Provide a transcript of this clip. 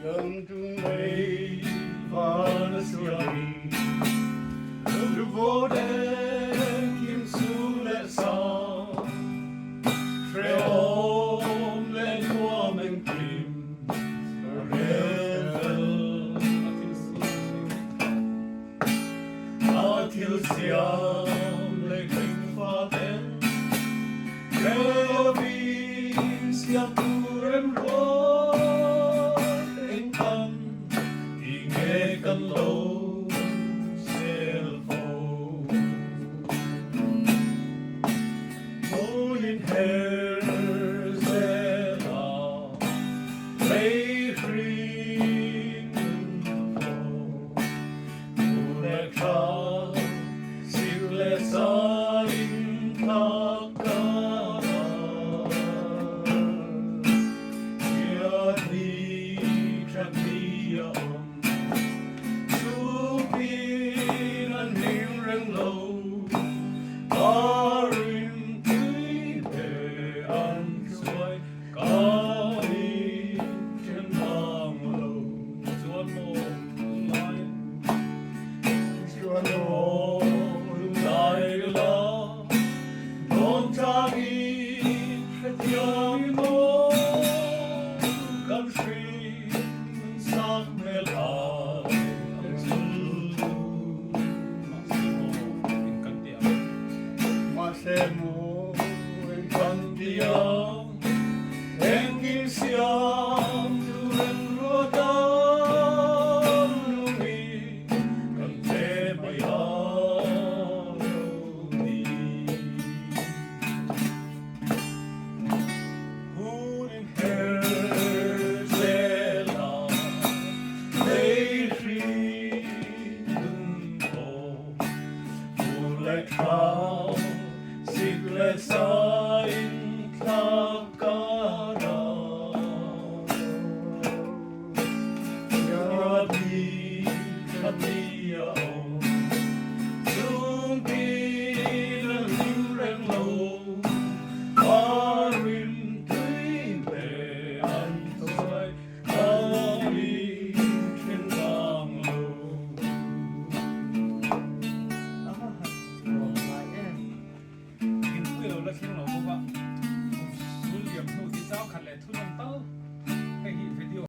Gần trung mây và nó xua đi Lưu vô đen kim su lệ sao Tre ôm lên qua mình kim Thil Siam lệ kinh pha tên Revin Siamtu remruat Anh tâm thì nghe căn lâu Sel phô Mô yên her Zela Lê khrin phô Mô nạc khá Siêu lệ xa inpumkhat Country